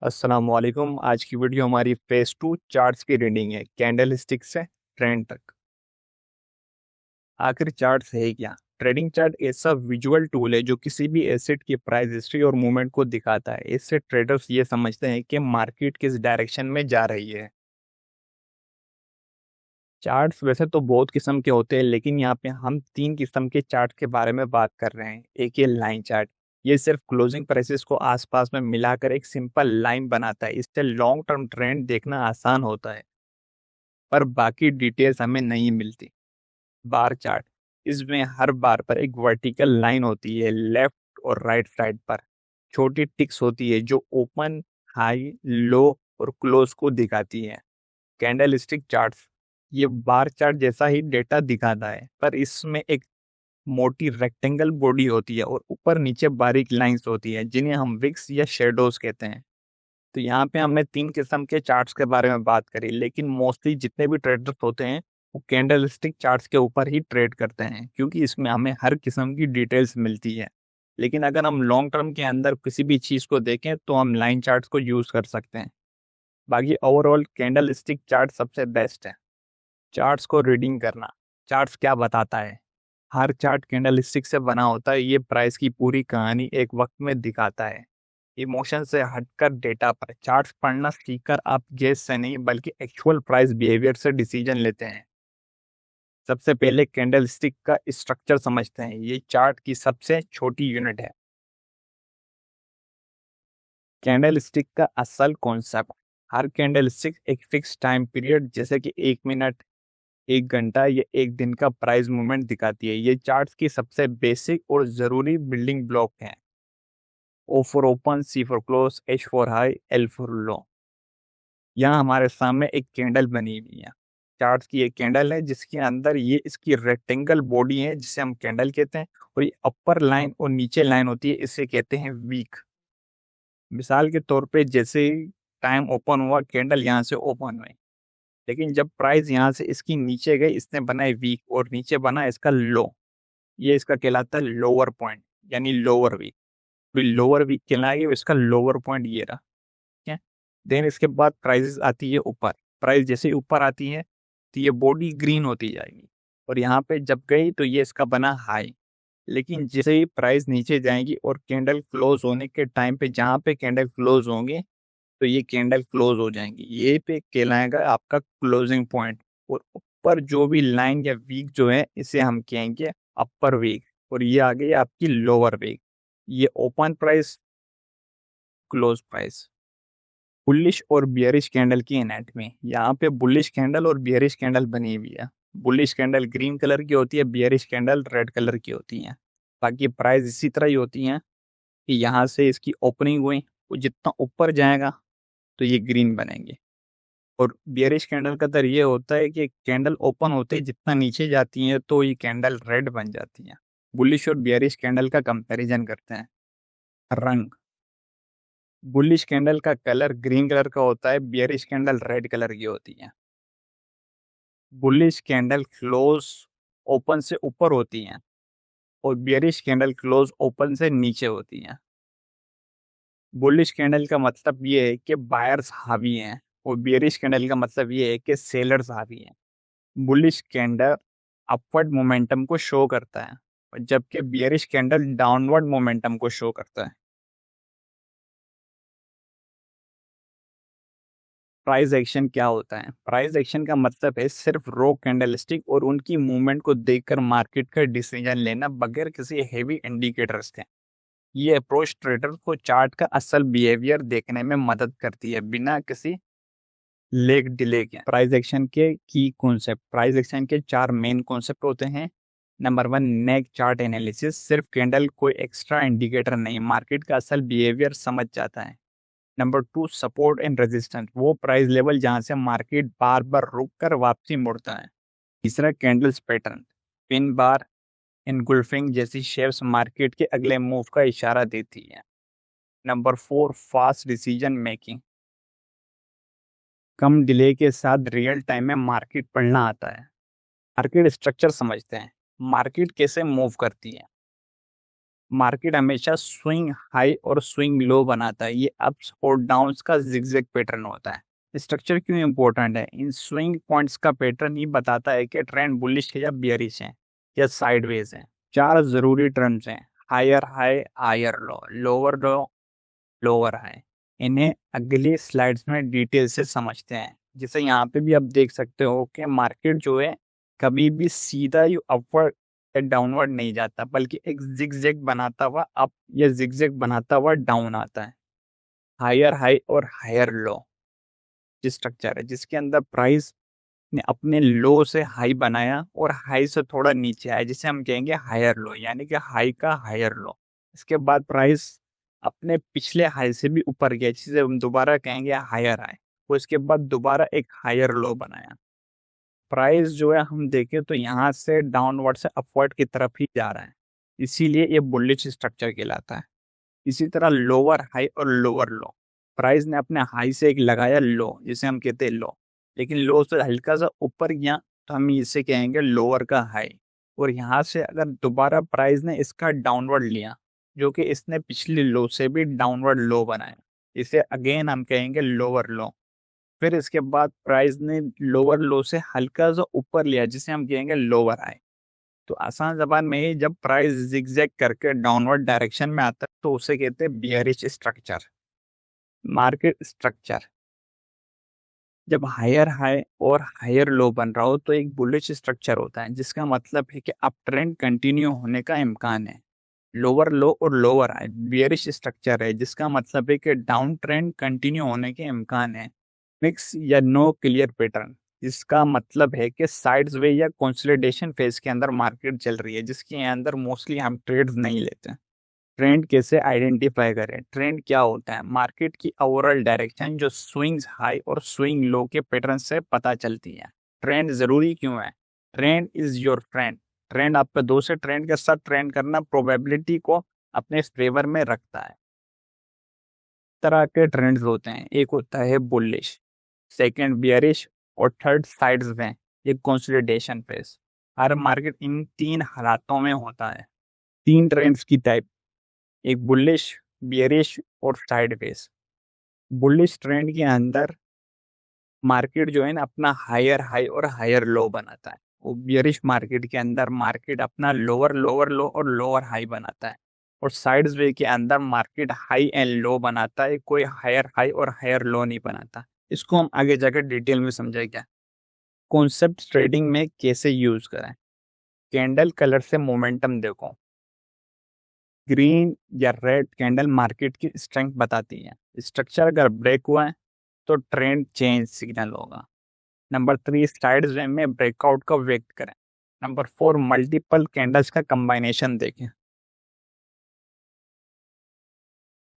अस्सलाम वालेकुम। आज की वीडियो हमारी फेज 2 चार्ट्स की रीडिंग है, कैंडल स्टिक से ट्रेंड तक। आखिर चार्ट्स है क्या? ट्रेडिंग चार्ट ऐसा विजुअल टूल है जो किसी भी एसेट की प्राइस हिस्ट्री और मूवमेंट को दिखाता है। इससे ट्रेडर्स ये समझते हैं कि मार्केट किस डायरेक्शन में जा रही है। चार्ट्स वैसे तो बहुत किस्म के होते हैं, लेकिन यहाँ पे हम 3 किस्म के चार्ट के बारे में बात कर रहे हैं। एक ये लाइन चार्ट, ये सिर्फ क्लोजिंग प्राइसेस को आसपास में मिलाकर एक सिंपल लाइन बनाता है। इससे लॉन्ग टर्म ट्रेंड देखना आसान होता है, पर बाकी डिटेल्स हमें नहीं मिलती। बार चार्ट, इसमें हर बार पर एक वर्टिकल लाइन होती है, लेफ्ट और राइट साइड पर छोटी टिक्स होती है जो ओपन, हाई, लो और क्लोज को दिखाती है। कैंडल स्टिक चार्ट्स, ये बार चार्ट जैसा ही डेटा दिखाता है, पर इसमें एक मोटी रेक्टेंगल बॉडी होती है और ऊपर नीचे बारीक लाइंस होती है जिन्हें हम विक्स या शेडोज कहते हैं। तो यहाँ पे हमने 3 किस्म के चार्ट्स के बारे में बात करी, लेकिन मोस्टली जितने भी ट्रेडर्स होते हैं वो कैंडल स्टिक चार्ट्स के ऊपर ही ट्रेड करते हैं, क्योंकि इसमें हमें हर किस्म की डिटेल्स मिलती है। लेकिन अगर हम लॉन्ग टर्म के अंदर किसी भी चीज़ को देखें तो हम लाइन चार्ट्स को यूज़ कर सकते हैं। बाकी ओवरऑल कैंडल स्टिक चार्ट सबसे बेस्ट है। चार्ट्स को रीडिंग करना, चार्ट्स क्या बताता है? हर चार्ट कैंडल स्टिक से बना होता है। ये प्राइस की पूरी कहानी एक वक्त में दिखाता है। इमोशन से हटकर डेटा पर चार्ट्स पढ़ना सीखकर आप गेस से नहीं बल्कि एक्चुअल प्राइस बिहेवियर से डिसीजन लेते हैं। सबसे पहले कैंडल स्टिक का स्ट्रक्चर समझते हैं। ये चार्ट की सबसे छोटी यूनिट है। कैंडल स्टिक का असल कॉन्सेप्ट, हर कैंडल स्टिक एक फिक्स टाइम पीरियड जैसे कि 1 मिनट, 1 घंटा या 1 दिन का प्राइस मूवमेंट दिखाती है। ये चार्ट्स की सबसे बेसिक और ज़रूरी बिल्डिंग ब्लॉक है। O for open, C for close, H for high, L for low. यहाँ हमारे सामने एक कैंडल बनी हुई है। चार्ट्स की एक कैंडल है जिसके अंदर ये इसकी रेक्टेंगल बॉडी है जिसे हम कैंडल कहते हैं, और ये अपर लाइन और नीचे लाइन होती है, इसे कहते हैं वीक। मिसाल के तौर पे जैसे ही टाइम ओपन हुआ, कैंडल यहाँ से ओपन हुई, लेकिन जब प्राइस यहाँ से इसकी नीचे गई, इसने बनाई वीक और नीचे बना इसका लो। ये इसका कहलाता है लोअर पॉइंट, यानी लोअर वीक। लोअर वीक कहलाएगी, इसका लोअर पॉइंट ये रहा। ठीक है। देन इसके बाद प्राइसेस आती है ऊपर। प्राइस जैसे ही ऊपर आती है तो ये बॉडी ग्रीन होती जाएगी, और यहाँ पे जब गई तो ये इसका बना हाई। लेकिन जैसे ही प्राइस नीचे जाएगी और कैंडल क्लोज होने के टाइम पे जहाँ पे कैंडल क्लोज होंगे तो ये कैंडल क्लोज हो जाएंगी। ये पे कहलाएगा आपका क्लोजिंग पॉइंट। और ऊपर जो भी लाइन या वीक जो है इसे हम कहेंगे अपर वीक, और ये आ गई आपकी लोअर वीक। ये open price, close price. Bullish और बियरिश कैंडल की एनाटॉमी, यहाँ पे बुलिश कैंडल और बियरिश कैंडल बनी हुई है। बुलिश कैंडल ग्रीन कलर की होती है, बियरिश कैंडल रेड कलर की होती है। बाकी प्राइस इसी तरह ही होती हैं कि यहाँ से इसकी ओपनिंग हुई, वो जितना ऊपर जाएगा तो ये ग्रीन बनेंगे। और बियरिश कैंडल का दर ये होता है कि कैंडल ओपन होते ही जितना नीचे जाती है तो ये कैंडल रेड बन जाती है। बुलिश और बियरिश कैंडल का कंपैरिजन करते हैं। रंग, बुलिश कैंडल का कलर ग्रीन कलर का होता है, बियरिश कैंडल रेड कलर की होती है। बुलिश कैंडल क्लोज ओपन से ऊपर होती हैं और बियरिश कैंडल क्लोज ओपन से नीचे होती हैं। बुलिश कैंडल का मतलब ये है कि बायर्स हावी हैं, और बियरिश कैंडल का मतलब ये है कि सेलर्स हावी हैं। बुलिश कैंडल अपवर्ड मोमेंटम को शो करता है, और जबकि बियरिश कैंडल डाउनवर्ड मोमेंटम को शो करता है। प्राइस एक्शन क्या होता है? प्राइस एक्शन का मतलब है सिर्फ रो कैंडलस्टिक और उनकी मूवमेंट को देखकर मार्केट का डिसीजन लेना बगैर किसी हेवी इंडिकेटर्स के। ये अप्रोच ट्रेडर को चार्ट का असल बिहेवियर देखने में मदद करती है बिना किसी लेग डिले के। प्राइस एक्शन के की कॉन्सेप्ट, प्राइस एक्शन के 4 मेन कॉन्सेप्ट होते हैं। नंबर 1, नेक चार्ट एनालिसिस, सिर्फ कैंडल कोई एक्स्ट्रा इंडिकेटर नहीं, मार्केट का असल बिहेवियर समझ जाता है। नंबर 2, सपोर्ट एंड रेजिस्टेंस, वो प्राइस लेवल जहां से मार्केट बार बार रुक कर वापसी मुड़ता है। तीसरा, कैंडल्स पैटर्न, पिन बार, इनगुल्फिंग जैसी शेप्स मार्केट के अगले मूव का इशारा देती है। नंबर 4, फास्ट डिसीजन मेकिंग, कम डिले के साथ रियल टाइम में मार्केट पढ़ना आता है। मार्केट स्ट्रक्चर समझते हैं, मार्केट कैसे मूव करती है। मार्केट हमेशा स्विंग हाई और स्विंग लो बनाता है। ये अप्स और डाउन्स का जिगजैग पैटर्न होता है। स्ट्रक्चर क्यों इंपॉर्टेंट है? इन स्विंग पॉइंट्स का पैटर्न ही बताता है कि ट्रेंड बुलिश है या बियरिश है या साइडवेज है। चार जरूरी टर्म्स हैं: higher high, higher low, lower low, lower high. इन्हें अगली स्लाइड्स में डिटेल से समझते हैं। जैसे यहाँ पे भी आप देख सकते हो कि मार्केट जो है कभी भी सीधा ही अपवर्ड या डाउनवर्ड नहीं जाता, बल्कि एक जिगजैग बनाता हुआ अप या जिगजैग बनाता हुआ डाउन आता है। हायर हाई और हायर लो स्ट्रक्चर है जिसके अंदर प्राइस ने अपने लो से हाई बनाया और हाई से थोड़ा नीचे आया, जिसे हम कहेंगे हायर लो, यानी कि हाई का हायर लो। इसके बाद प्राइस अपने पिछले हाई से भी ऊपर गया, जिसे हम दोबारा कहेंगे हायर हाई। वो इसके बाद दोबारा एक हायर लो बनाया। प्राइस जो है हम देखें तो यहाँ से डाउनवर्ड से अपवर्ड की तरफ ही जा रहा है, इसीलिए ये बुलिश स्ट्रक्चर कहलाता है। इसी तरह लोअर हाई और लोअर लो, प्राइस ने अपने हाई से एक लगाया लो, जिसे हम कहते हैं लो, लेकिन लो से हल्का सा ऊपर गया तो हम इसे कहेंगे लोअर का हाई। और यहाँ से अगर दोबारा प्राइस ने इसका डाउनवर्ड लिया, जो कि इसने पिछली लो से भी डाउनवर्ड लो बनाया, इसे अगेन हम कहेंगे लोअर लो। फिर इसके बाद प्राइस ने लोअर लो से हल्का सा ऊपर लिया, जिसे हम कहेंगे लोअर हाई। तो आसान ज़बान में ही जब प्राइस जिगजैग करके डाउनवर्ड डायरेक्शन में आता है तो उसे कहते हैं बियरिश स्ट्रक्चर। मार्केट स्ट्रक्चर जब हायर हाई और हायर लो बन रहा हो तो एक बुलिश स्ट्रक्चर होता है, जिसका मतलब है कि अप ट्रेंड कंटिन्यू होने का इम्कान है। लोअर लो और लोअर हाई बियरिश स्ट्रक्चर है, जिसका मतलब है कि डाउन ट्रेंड कंटिन्यू होने के इम्कान है। मिक्स या नो क्लियर पैटर्न, जिसका मतलब है कि साइड्स वे या कंसोलिडेशन फेज के अंदर मार्केट चल रही है, जिसके अंदर मोस्टली हम ट्रेड्स नहीं लेते हैं। ट्रेंड कैसे आइडेंटिफाई करें? ट्रेंड क्या होता है? मार्केट की ओवरऑल डायरेक्शन जो स्विंग्स हाई और स्विंग लो के पैटर्न से पता चलती है। ट्रेंड जरूरी क्यों है? Trend is your friend. Trend आपके दोस्त से ट्रेंड के साथ ट्रेंड करना प्रोबेबिलिटी को अपने फेवर में रखता है। तरह के ट्रेंड्स होते हैं, एक होता है बुलिश, सेकंड बियरिश और थर्ड साइड्स में एक consolidation phase. Her market in तीन हालातों में होता है। तीन ट्रेंड्स की टाइप: एक बुलिश, बियरिश और साइडवेज। बुलिश ट्रेंड के अंदर मार्केट जो है ना अपना हायर हाई और हायर लो बनाता है। वो बियरिश मार्केट के अंदर मार्केट अपना लोअर लोअर लो और लोअर हाई बनाता है। और साइड्स वे के अंदर मार्केट हाई एंड लो बनाता है, कोई हायर हाई और हायर लो नहीं बनाता। इसको हम आगे जाकर डिटेल में समझेंगे। कॉन्सेप्ट ट्रेडिंग में कैसे यूज करें? कैंडल कलर से मोमेंटम देखो। ग्रीन या रेड कैंडल मार्केट की स्ट्रेंथ बताती है। स्ट्रक्चर अगर ब्रेक हुआ है तो ट्रेंड चेंज सिग्नल होगा। नंबर 3, साइड में ब्रेकआउट का वेट करें। नंबर 4, मल्टीपल कैंडल्स का कंबाइनेशन देखें।